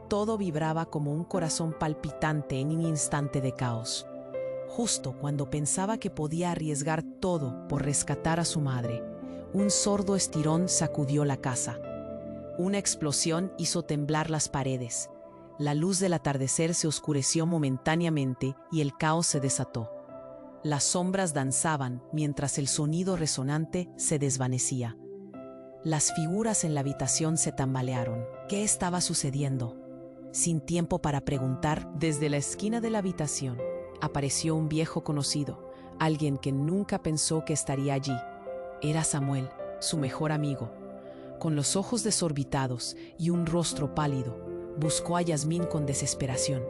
todo vibraba como un corazón palpitante en un instante de caos. Justo cuando pensaba que podía arriesgar todo por rescatar a su madre, un sordo estirón sacudió la casa. Una explosión hizo temblar las paredes. La luz del atardecer se oscureció momentáneamente y el caos se desató. Las sombras danzaban mientras el sonido resonante se desvanecía. Las figuras en la habitación se tambalearon. ¿Qué estaba sucediendo? Sin tiempo para preguntar, desde la esquina de la habitación apareció un viejo conocido, alguien que nunca pensó que estaría allí. Era Samuel, su mejor amigo. Con los ojos desorbitados y un rostro pálido, buscó a Yasmín con desesperación.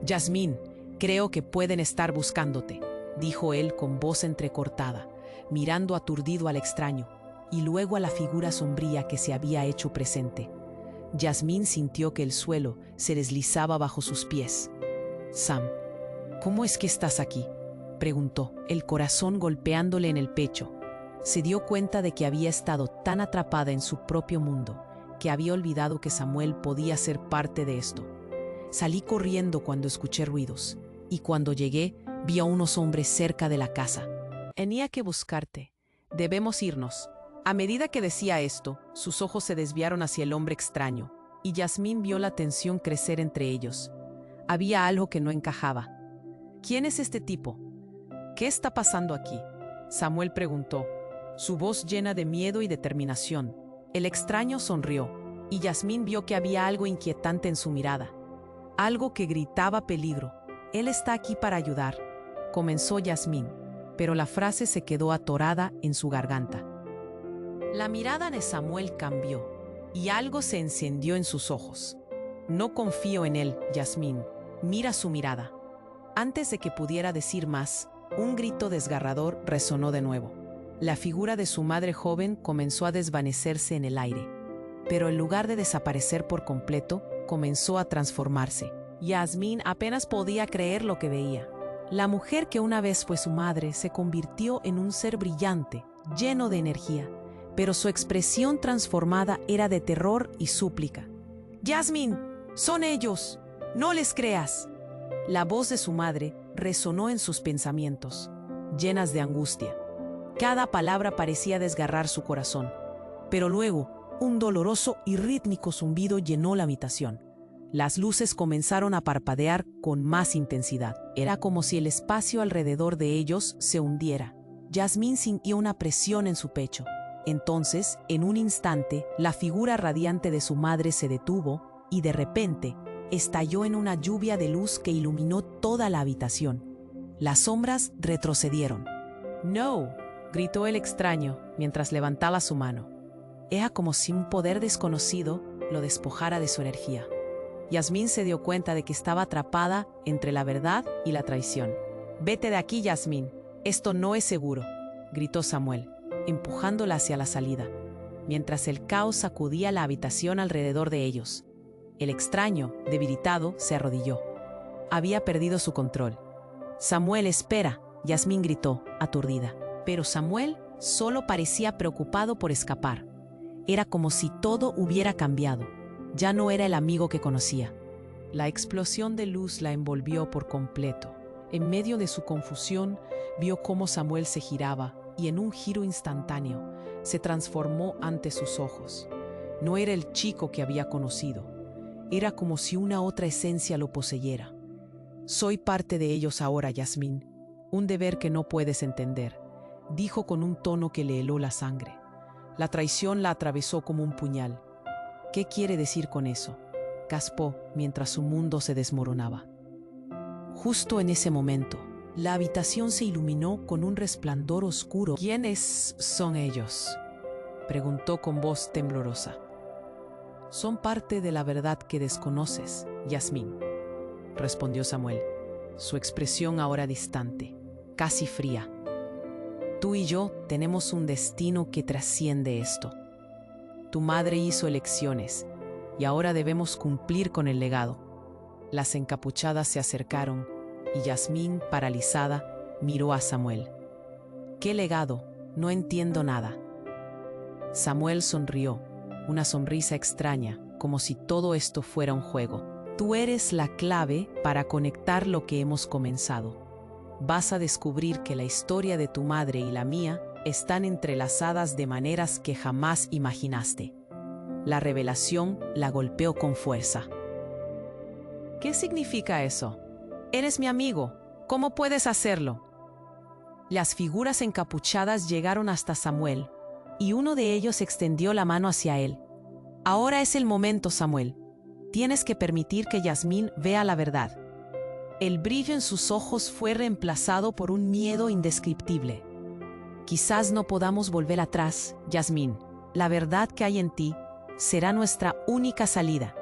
«Yasmín, creo que pueden estar buscándote», dijo él con voz entrecortada, mirando aturdido al extraño, y luego a la figura sombría que se había hecho presente. Yasmín sintió que el suelo se deslizaba bajo sus pies. «Sam, ¿cómo es que estás aquí?», preguntó, el corazón golpeándole en el pecho. Se dio cuenta de que había estado tan atrapada en su propio mundo que había olvidado que Samuel podía ser parte de esto. «Salí corriendo cuando escuché ruidos, y cuando llegué vi a unos hombres cerca de la casa. Tenía que buscarte. Debemos irnos». A medida que decía esto, sus ojos se desviaron hacia el hombre extraño, y Yasmín vio la tensión crecer entre ellos. Había algo que no encajaba. «¿Quién es este tipo? ¿Qué está pasando aquí?», Samuel preguntó, su voz llena de miedo y determinación. El extraño sonrió, y Yasmín vio que había algo inquietante en su mirada. Algo que gritaba peligro. «Él está aquí para ayudar», comenzó Yasmín, pero la frase se quedó atorada en su garganta. La mirada de Samuel cambió, y algo se encendió en sus ojos. «No confío en él, Yasmín. Mira su mirada». Antes de que pudiera decir más, un grito desgarrador resonó de nuevo. La figura de su madre joven comenzó a desvanecerse en el aire, pero en lugar de desaparecer por completo, comenzó a transformarse. Yasmín apenas podía creer lo que veía. La mujer que una vez fue su madre se convirtió en un ser brillante, lleno de energía, pero su expresión transformada era de terror y súplica. «Yasmín, son ellos. No les creas». La voz de su madre resonó en sus pensamientos, llenas de angustia. Cada palabra parecía desgarrar su corazón, pero luego un doloroso y rítmico zumbido llenó la habitación. Las luces comenzaron a parpadear con más intensidad. Era como si el espacio alrededor de ellos se hundiera. Yasmín sintió una presión en su pecho. Entonces, en un instante, la figura radiante de su madre se detuvo y de repente estalló en una lluvia de luz que iluminó toda la habitación. Las sombras retrocedieron. «No», gritó el extraño mientras levantaba su mano. Era como si un poder desconocido lo despojara de su energía. Yasmín se dio cuenta de que estaba atrapada entre la verdad y la traición. «Vete de aquí, Yasmín. Esto no es seguro», gritó Samuel, empujándola hacia la salida. mientras el caos sacudía la habitación alrededor de ellos. El extraño, debilitado, se arrodilló. Había perdido su control. «Samuel, espera», Yasmín gritó, aturdida. Pero Samuel solo parecía preocupado por escapar. Era como si todo hubiera cambiado. Ya no era el amigo que conocía. La explosión de luz la envolvió por completo. En medio de su confusión, vio cómo Samuel se giraba y en un giro instantáneo se transformó ante sus ojos. No era el chico que había conocido. Era como si una otra esencia lo poseyera. «Soy parte de ellos ahora, Yasmín. Un deber que no puedes entender», dijo con un tono que le heló la sangre. La traición la atravesó como un puñal. «¿Qué quiere decir con eso?», gaspó mientras su mundo se desmoronaba. Justo en ese momento, la habitación se iluminó con un resplandor oscuro. «¿Quiénes son ellos?», preguntó con voz temblorosa. «Son parte de la verdad que desconoces, Yasmín», respondió Samuel, su expresión ahora distante, casi fría. «Tú y yo tenemos un destino que trasciende esto. Tu madre hizo elecciones y ahora debemos cumplir con el legado». Las encapuchadas se acercaron y Yasmín, paralizada, miró a Samuel. «¿Qué legado? No entiendo nada». Samuel sonrió, una sonrisa extraña, como si todo esto fuera un juego. «Tú eres la clave para conectar lo que hemos comenzado. Vas a descubrir que la historia de tu madre y la mía están entrelazadas de maneras que jamás imaginaste». La revelación la golpeó con fuerza. «¿Qué significa eso? Eres mi amigo. ¿Cómo puedes hacerlo?». Las figuras encapuchadas llegaron hasta Samuel, y uno de ellos extendió la mano hacia él. «Ahora es el momento, Samuel. Tienes que permitir que Yasmín vea la verdad». El brillo en sus ojos fue reemplazado por un miedo indescriptible. «Quizás no podamos volver atrás, Yasmín. La verdad que hay en ti será nuestra única salida.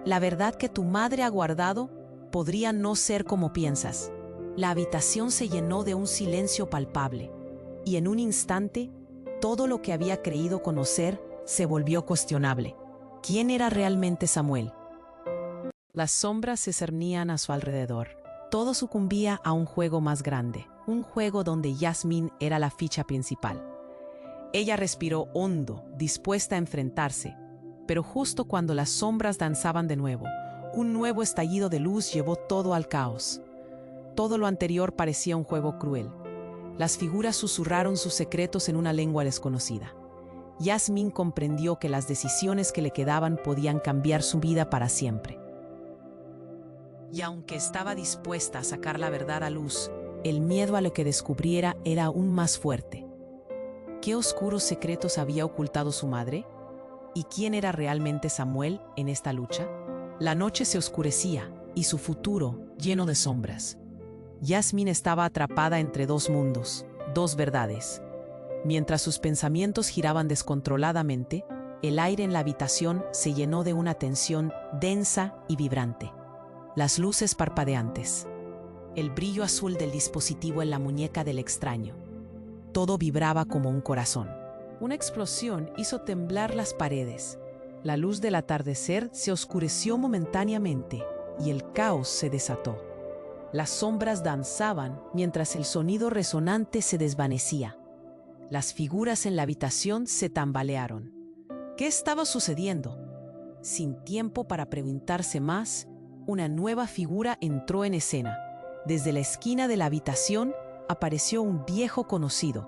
La verdad que tu madre ha guardado podría no ser como piensas». La habitación se llenó de un silencio palpable, y en un instante, todo lo que había creído conocer se volvió cuestionable. ¿Quién era realmente Samuel? Las sombras se cernían a su alrededor. Todo sucumbía a un juego más grande, un juego donde Yasmín era la ficha principal. Ella respiró hondo, dispuesta a enfrentarse, pero justo cuando las sombras danzaban de nuevo, un nuevo estallido de luz llevó todo al caos. Todo lo anterior parecía un juego cruel. Las figuras susurraron sus secretos en una lengua desconocida. Yasmín comprendió que las decisiones que le quedaban podían cambiar su vida para siempre. Y aunque estaba dispuesta a sacar la verdad a luz, el miedo a lo que descubriera era aún más fuerte. ¿Qué oscuros secretos había ocultado su madre? ¿Y quién era realmente Samuel en esta lucha? La noche se oscurecía y su futuro lleno de sombras. Yasmín estaba atrapada entre dos mundos, dos verdades. Mientras sus pensamientos giraban descontroladamente, el aire en la habitación se llenó de una tensión densa y vibrante. Las luces parpadeantes, el brillo azul del dispositivo en la muñeca del extraño. Todo vibraba como un corazón. Una explosión hizo temblar las paredes. La luz del atardecer se oscureció momentáneamente y el caos se desató. Las sombras danzaban mientras el sonido resonante se desvanecía. Las figuras en la habitación se tambalearon. ¿Qué estaba sucediendo? Sin tiempo para preguntarse más, una nueva figura entró en escena. Desde la esquina de la habitación apareció un viejo conocido,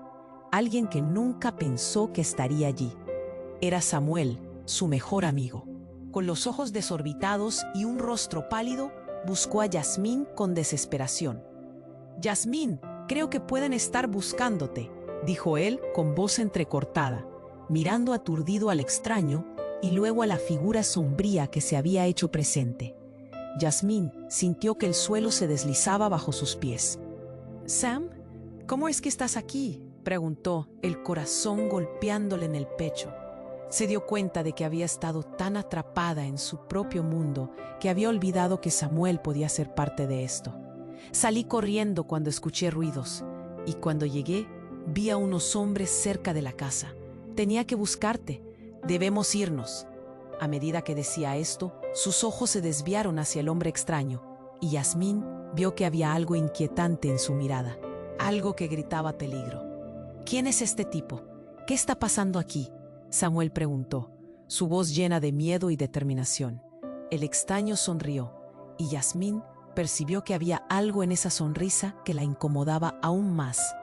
alguien que nunca pensó que estaría allí. Era Samuel, su mejor amigo. Con los ojos desorbitados y un rostro pálido, buscó a Yasmín con desesperación. «Yasmín, creo que pueden estar buscándote», dijo él con voz entrecortada, mirando aturdido al extraño y luego a la figura sombría que se había hecho presente. Yasmín sintió que el suelo se deslizaba bajo sus pies. «Sam, ¿cómo es que estás aquí?», preguntó, el corazón golpeándole en el pecho. Se dio cuenta de que había estado tan atrapada en su propio mundo que había olvidado que Samuel podía ser parte de esto. «Salí corriendo cuando escuché ruidos y cuando llegué vi a unos hombres cerca de la casa. Tenía que buscarte. Debemos irnos. A medida que decía esto, sus ojos se desviaron hacia el hombre extraño, y Yasmín vio que había algo inquietante en su mirada, algo que gritaba peligro. ¿Quién es este tipo? ¿Qué está pasando aquí?, Samuel preguntó, su voz llena de miedo y determinación. El extraño sonrió, y Yasmín percibió que había algo en esa sonrisa que la incomodaba aún más.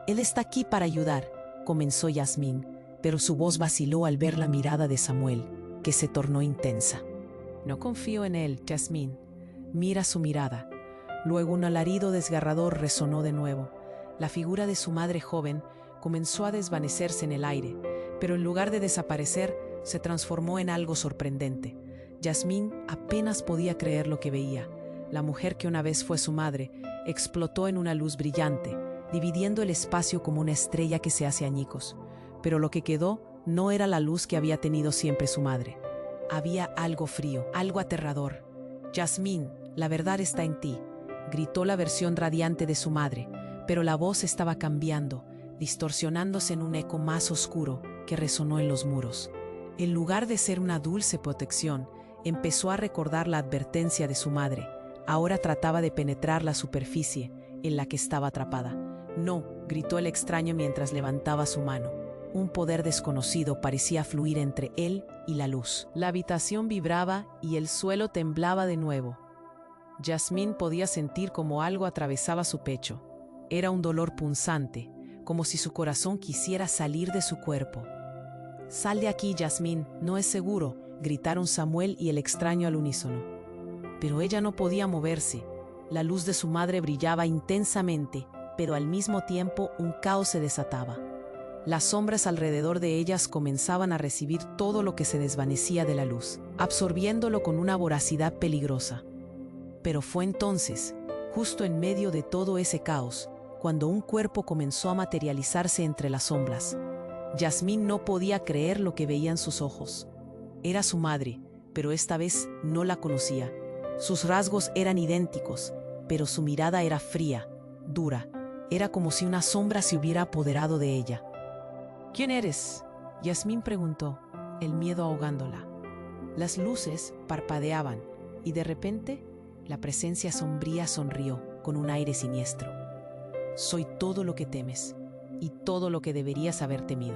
Él está aquí para ayudar, comenzó Yasmín, pero su voz vaciló al ver la mirada de Samuel, que se tornó intensa. No confío en él, Yasmín. Mira su mirada. Luego un alarido desgarrador resonó de nuevo. La figura de su madre joven comenzó a desvanecerse en el aire, pero en lugar de desaparecer, se transformó en algo sorprendente. Yasmín apenas podía creer lo que veía. La mujer que una vez fue su madre explotó en una luz brillante, dividiendo el espacio como una estrella que se hace añicos. Pero lo que quedó no era la luz que había tenido siempre su madre. Había algo frío, algo aterrador. «Yasmín, la verdad está en ti», gritó la versión radiante de su madre, pero la voz estaba cambiando, distorsionándose en un eco más oscuro que resonó en los muros. En lugar de ser una dulce protección, empezó a recordar la advertencia de su madre. Ahora trataba de penetrar la superficie en la que estaba atrapada. «No», gritó el extraño mientras levantaba su mano. Un poder desconocido parecía fluir entre él y la luz. La habitación vibraba y el suelo temblaba de nuevo. Yasmín podía sentir como algo atravesaba su pecho. Era un dolor punzante, como si su corazón quisiera salir de su cuerpo. «Sal de aquí, Yasmín, no es seguro», gritaron Samuel y el extraño al unísono. Pero ella no podía moverse. La luz de su madre brillaba intensamente, pero al mismo tiempo un caos se desataba. Las sombras alrededor de ellas comenzaban a recibir todo lo que se desvanecía de la luz, absorbiéndolo con una voracidad peligrosa. Pero fue entonces, justo en medio de todo ese caos, cuando un cuerpo comenzó a materializarse entre las sombras. Yasmín no podía creer lo que veían sus ojos. Era su madre, pero esta vez no la conocía. Sus rasgos eran idénticos, pero su mirada era fría, dura. Era como si una sombra se hubiera apoderado de ella. «¿Quién eres?», Yasmín preguntó, el miedo ahogándola. Las luces parpadeaban y de repente la presencia sombría sonrió con un aire siniestro. «Soy todo lo que temes y todo lo que deberías haber temido»,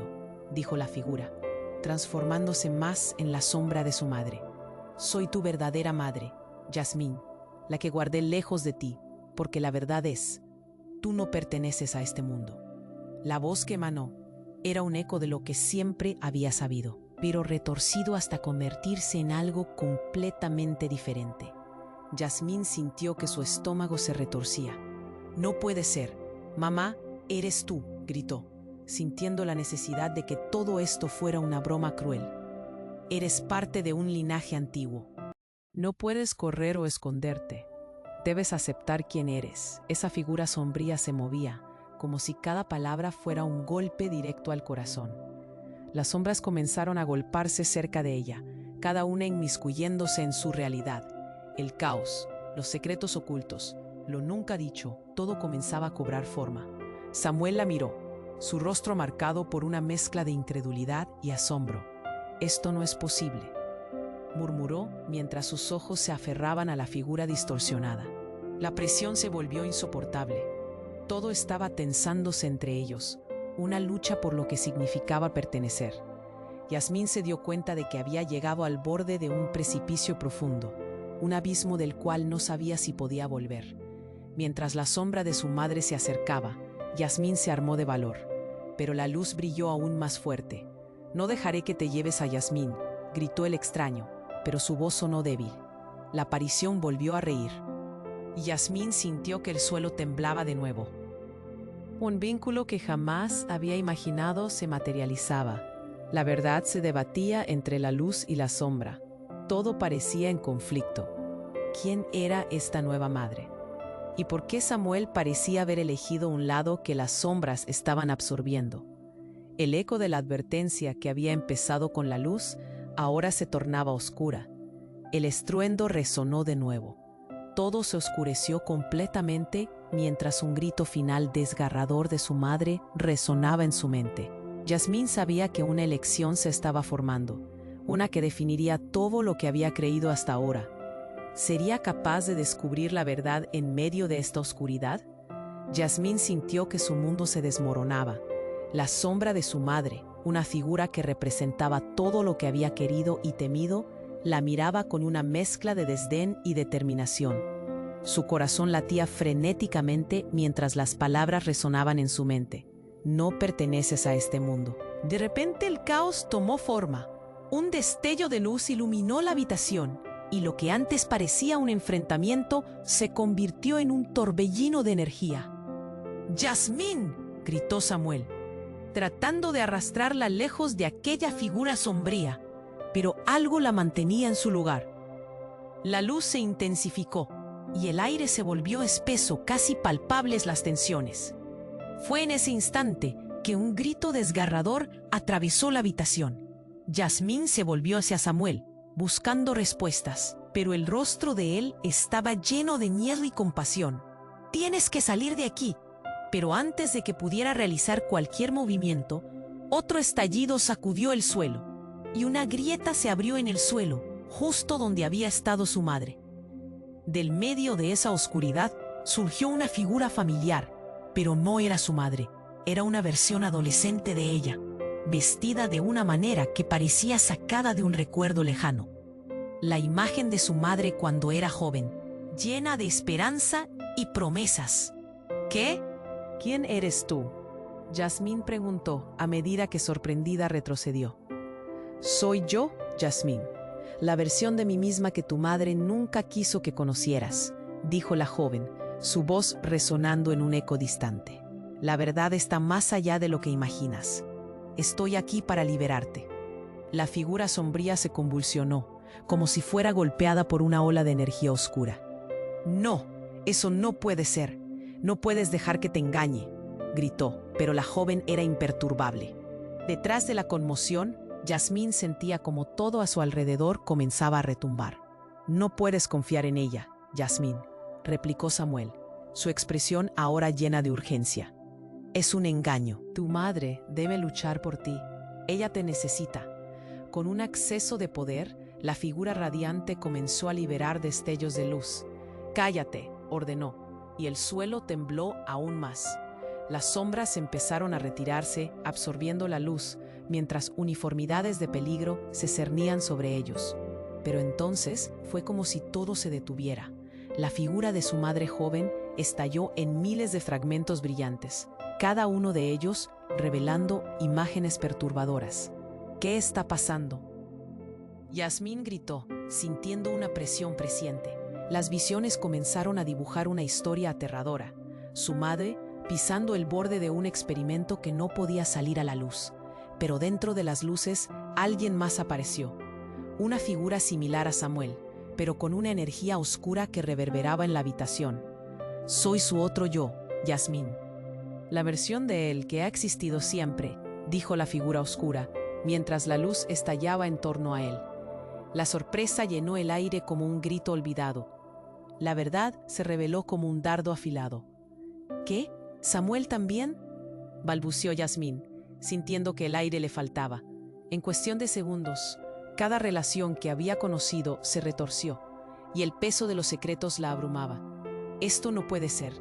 dijo la figura, transformándose más en la sombra de su madre. «Soy tu verdadera madre, Yasmín, la que guardé lejos de ti, porque la verdad es, tú no perteneces a este mundo». La voz que emanó era un eco de lo que siempre había sabido, pero retorcido hasta convertirse en algo completamente diferente. Yasmín sintió que su estómago se retorcía. «No puede ser. Mamá, eres tú», gritó, sintiendo la necesidad de que todo esto fuera una broma cruel. «Eres parte de un linaje antiguo». «No puedes correr o esconderte. Debes aceptar quién eres». Esa figura sombría se movía, como si cada palabra fuera un golpe directo al corazón. Las sombras comenzaron a golparse cerca de ella, cada una inmiscuyéndose en su realidad. El caos, los secretos ocultos, lo nunca dicho, todo comenzaba a cobrar forma. Samuel la miró, su rostro marcado por una mezcla de incredulidad y asombro. «Esto no es posible», murmuró mientras sus ojos se aferraban a la figura distorsionada. La presión se volvió insoportable. Todo estaba tensándose entre ellos, una lucha por lo que significaba pertenecer. Yasmín se dio cuenta de que había llegado al borde de un precipicio profundo, un abismo del cual no sabía si podía volver. Mientras la sombra de su madre se acercaba, Yasmín se armó de valor, pero la luz brilló aún más fuerte. «No dejaré que te lleves a Yasmín», gritó el extraño, pero su voz sonó débil. La aparición volvió a reír. Y Yasmín sintió que el suelo temblaba de nuevo. Un vínculo que jamás había imaginado se materializaba. La verdad se debatía entre la luz y la sombra. Todo parecía en conflicto. ¿Quién era esta nueva madre? ¿Y por qué Samuel parecía haber elegido un lado que las sombras estaban absorbiendo? El eco de la advertencia que había empezado con la luz ahora se tornaba oscura. El estruendo resonó de nuevo. Todo se oscureció completamente mientras un grito final desgarrador de su madre resonaba en su mente. Yasmín sabía que una elección se estaba formando, una que definiría todo lo que había creído hasta ahora. ¿Sería capaz de descubrir la verdad en medio de esta oscuridad? Yasmín sintió que su mundo se desmoronaba. La sombra de su madre, una figura que representaba todo lo que había querido y temido, la miraba con una mezcla de desdén y determinación. Su corazón latía frenéticamente mientras las palabras resonaban en su mente. No perteneces a este mundo. De repente el caos tomó forma. Un destello de luz iluminó la habitación, y lo que antes parecía un enfrentamiento se convirtió en un torbellino de energía. ¡Yasmín!, gritó Samuel, tratando de arrastrarla lejos de aquella figura sombría, pero algo la mantenía en su lugar. La luz se intensificó, y el aire se volvió espeso, casi palpables las tensiones. Fue en ese instante que un grito desgarrador atravesó la habitación. Yasmín se volvió hacia Samuel, buscando respuestas, pero el rostro de él estaba lleno de miedo y compasión. «Tienes que salir de aquí». Pero antes de que pudiera realizar cualquier movimiento, otro estallido sacudió el suelo, y una grieta se abrió en el suelo, justo donde había estado su madre. Del medio de esa oscuridad surgió una figura familiar, pero no era su madre, era una versión adolescente de ella, vestida de una manera que parecía sacada de un recuerdo lejano. La imagen de su madre cuando era joven, llena de esperanza y promesas. ¿Qué? ¿Quién eres tú?, Yasmín preguntó a medida que sorprendida retrocedió. Soy yo, Yasmín, la versión de mí misma que tu madre nunca quiso que conocieras, dijo la joven, su voz resonando en un eco distante. La verdad está más allá de lo que imaginas. Estoy aquí para liberarte. La figura sombría se convulsionó, como si fuera golpeada por una ola de energía oscura. No, eso no puede ser. No puedes dejar que te engañe, gritó, pero la joven era imperturbable. Detrás de la conmoción, Yasmín sentía como todo a su alrededor comenzaba a retumbar. No puedes confiar en ella, Yasmín, replicó Samuel, su expresión ahora llena de urgencia. Es un engaño. Tu madre debe luchar por ti. Ella te necesita. Con un acceso de poder, la figura radiante comenzó a liberar destellos de luz. Cállate, ordenó, y el suelo tembló aún más. Las sombras empezaron a retirarse, absorbiendo la luz, mientras uniformidades de peligro se cernían sobre ellos. Pero entonces fue como si todo se detuviera. La figura de su madre joven estalló en miles de fragmentos brillantes, cada uno de ellos revelando imágenes perturbadoras. ¿Qué está pasando?, Yasmín gritó, sintiendo una presión creciente. Las visiones comenzaron a dibujar una historia aterradora. Su madre pisando el borde de un experimento que no podía salir a la luz. Pero dentro de las luces, alguien más apareció. Una figura similar a Samuel, pero con una energía oscura que reverberaba en la habitación. Soy su otro yo, Yasmín. La versión de él que ha existido siempre, dijo la figura oscura, mientras la luz estallaba en torno a él. La sorpresa llenó el aire como un grito olvidado. La verdad se reveló como un dardo afilado. ¿Qué? ¿Samuel también?, balbuceó Yasmín, sintiendo que el aire le faltaba. En cuestión de segundos, cada relación que había conocido se retorció, y el peso de los secretos la abrumaba. Esto no puede ser.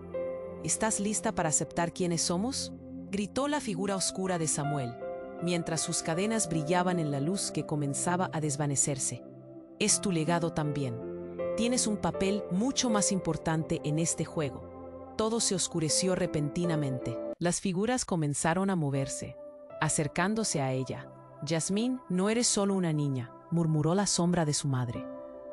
¿Estás lista para aceptar quiénes somos?, gritó la figura oscura de Samuel, mientras sus cadenas brillaban en la luz que comenzaba a desvanecerse. Es tu legado también. Tienes un papel mucho más importante en este juego. Todo se oscureció repentinamente. Las figuras comenzaron a moverse, acercándose a ella. Yasmín, no eres solo una niña, murmuró la sombra de su madre.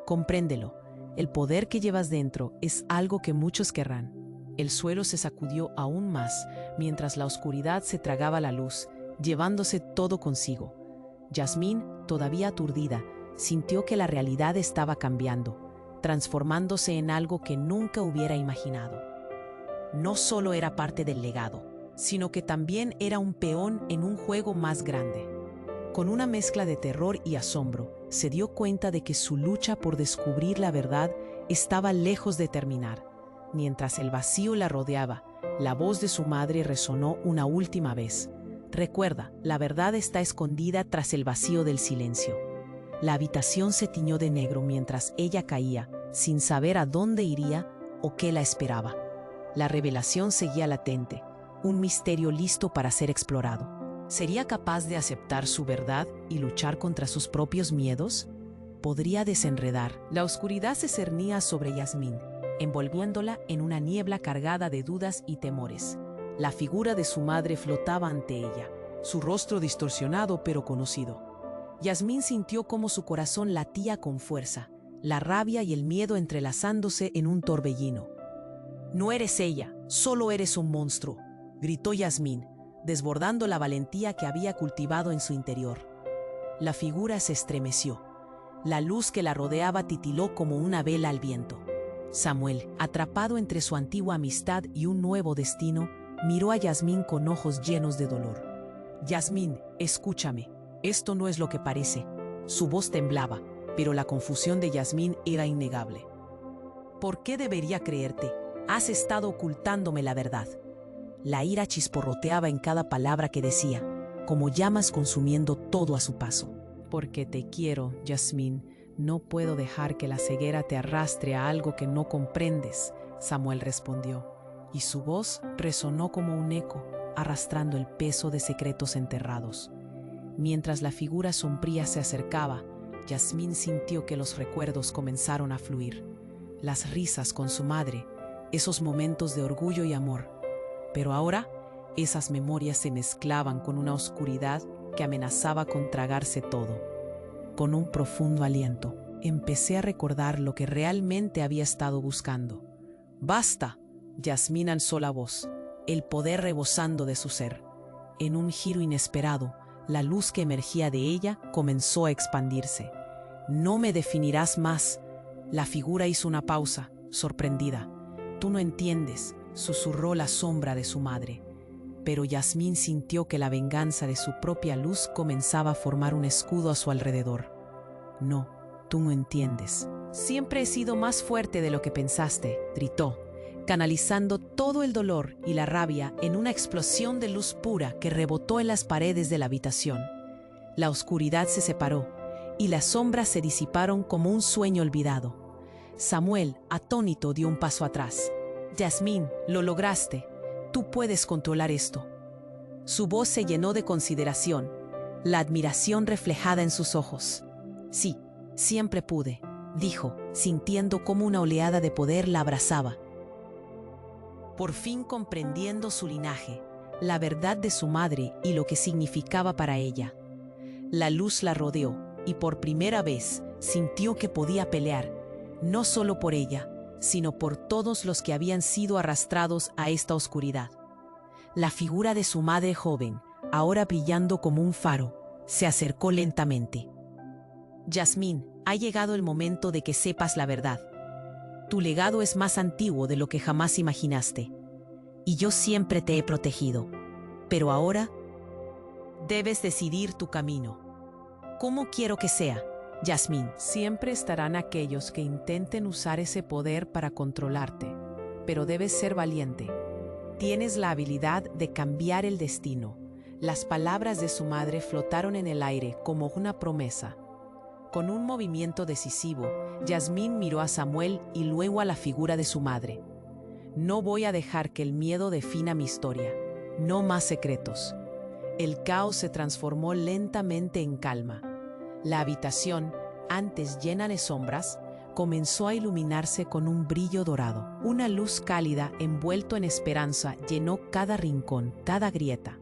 Compréndelo, el poder que llevas dentro es algo que muchos querrán. El suelo se sacudió aún más, mientras la oscuridad se tragaba la luz, llevándose todo consigo. Yasmín, todavía aturdida, sintió que la realidad estaba cambiando, transformándose en algo que nunca hubiera imaginado. No solo era parte del legado, sino que también era un peón en un juego más grande. Con una mezcla de terror y asombro, se dio cuenta de que su lucha por descubrir la verdad estaba lejos de terminar. Mientras el vacío la rodeaba, la voz de su madre resonó una última vez. Recuerda, la verdad está escondida tras el vacío del silencio. La habitación se tiñó de negro mientras ella caía, sin saber a dónde iría o qué la esperaba. La revelación seguía latente, un misterio listo para ser explorado. ¿Sería capaz de aceptar su verdad y luchar contra sus propios miedos? Podría desenredar. La oscuridad se cernía sobre Yasmín, envolviéndola en una niebla cargada de dudas y temores. La figura de su madre flotaba ante ella, su rostro distorsionado pero conocido. Yasmín sintió cómo su corazón latía con fuerza, la rabia y el miedo entrelazándose en un torbellino. «No eres ella, solo eres un monstruo», gritó Yasmín, desbordando la valentía que había cultivado en su interior. La figura se estremeció. La luz que la rodeaba titiló como una vela al viento. Samuel, atrapado entre su antigua amistad y un nuevo destino, miró a Yasmín con ojos llenos de dolor. «Yasmín, escúchame. Esto no es lo que parece». Su voz temblaba, pero la confusión de Yasmín era innegable. «¿Por qué debería creerte? Has estado ocultándome la verdad». La ira chisporroteaba en cada palabra que decía, como llamas consumiendo todo a su paso. «Porque te quiero, Yasmín. No puedo dejar que la ceguera te arrastre a algo que no comprendes», Samuel respondió, y su voz resonó como un eco, arrastrando el peso de secretos enterrados. Mientras la figura sombría se acercaba, Yasmín sintió que los recuerdos comenzaron a fluir. Las risas con su madre, esos momentos de orgullo y amor. Pero ahora, esas memorias se mezclaban con una oscuridad que amenazaba con tragarse todo. Con un profundo aliento, empecé a recordar lo que realmente había estado buscando. «¡Basta!», Yasmín alzó la voz, el poder rebosando de su ser. En un giro inesperado, la luz que emergía de ella comenzó a expandirse. «No me definirás más». La figura hizo una pausa, sorprendida. «Tú no entiendes», susurró la sombra de su madre. Pero Yasmín sintió que la venganza de su propia luz comenzaba a formar un escudo a su alrededor. «No, tú no entiendes. Siempre he sido más fuerte de lo que pensaste», gritó, canalizando todo el dolor y la rabia en una explosión de luz pura que rebotó en las paredes de la habitación. La oscuridad se separó y las sombras se disiparon como un sueño olvidado. Samuel, atónito, dio un paso atrás. «Yasmín, lo lograste. Tú puedes controlar esto». Su voz se llenó de consideración, la admiración reflejada en sus ojos. «Sí, siempre pude», dijo, sintiendo cómo una oleada de poder la abrazaba. Por fin comprendiendo su linaje, la verdad de su madre y lo que significaba para ella. La luz la rodeó y por primera vez sintió que podía pelear, no solo por ella, sino por todos los que habían sido arrastrados a esta oscuridad. La figura de su madre joven, ahora brillando como un faro, se acercó lentamente. «Yasmín, ha llegado el momento de que sepas la verdad. Tu legado es más antiguo de lo que jamás imaginaste, y yo siempre te he protegido. Pero ahora debes decidir tu camino. ¿Cómo quiero que sea, Yasmín?» «Siempre estarán aquellos que intenten usar ese poder para controlarte, pero debes ser valiente. Tienes la habilidad de cambiar el destino». Las palabras de su madre flotaron en el aire como una promesa. Con un movimiento decisivo, Yasmín miró a Samuel y luego a la figura de su madre. «No voy a dejar que el miedo defina mi historia. No más secretos». El caos se transformó lentamente en calma. La habitación, antes llena de sombras, comenzó a iluminarse con un brillo dorado. Una luz cálida, envuelto en esperanza, llenó cada rincón, cada grieta.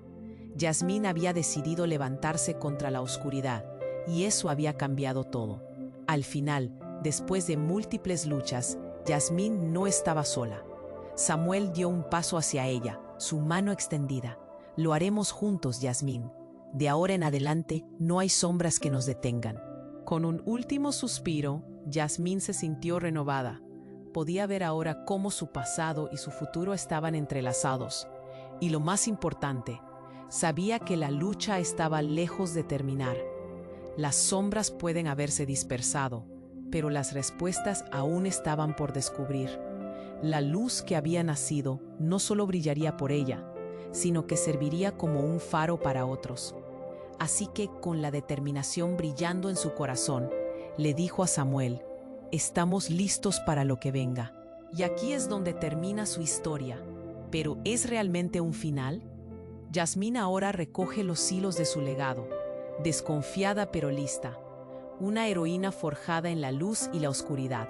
Yasmín había decidido levantarse contra la oscuridad, y eso había cambiado todo. Al final, después de múltiples luchas, Yasmín no estaba sola. Samuel dio un paso hacia ella, su mano extendida. «Lo haremos juntos, Yasmín. De ahora en adelante, no hay sombras que nos detengan». Con un último suspiro, Yasmín se sintió renovada. Podía ver ahora cómo su pasado y su futuro estaban entrelazados. Y lo más importante, sabía que la lucha estaba lejos de terminar. Las sombras pueden haberse dispersado, pero las respuestas aún estaban por descubrir. La luz que había nacido no solo brillaría por ella, sino que serviría como un faro para otros. Así que, con la determinación brillando en su corazón, le dijo a Samuel: «Estamos listos para lo que venga». Y aquí es donde termina su historia. ¿Pero es realmente un final? Yasmín ahora recoge los hilos de su legado, desconfiada pero lista, una heroína forjada en la luz y la oscuridad.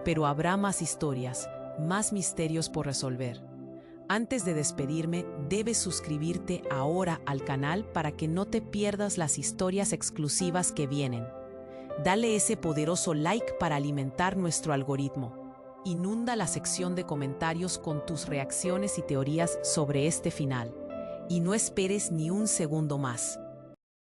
Pero habrá más historias, más misterios por resolver. Antes de despedirme, debes suscribirte ahora al canal para que no te pierdas las historias exclusivas que vienen. Dale ese poderoso like para alimentar nuestro algoritmo. Inunda la sección de comentarios con tus reacciones y teorías sobre este final. Y no esperes ni un segundo más.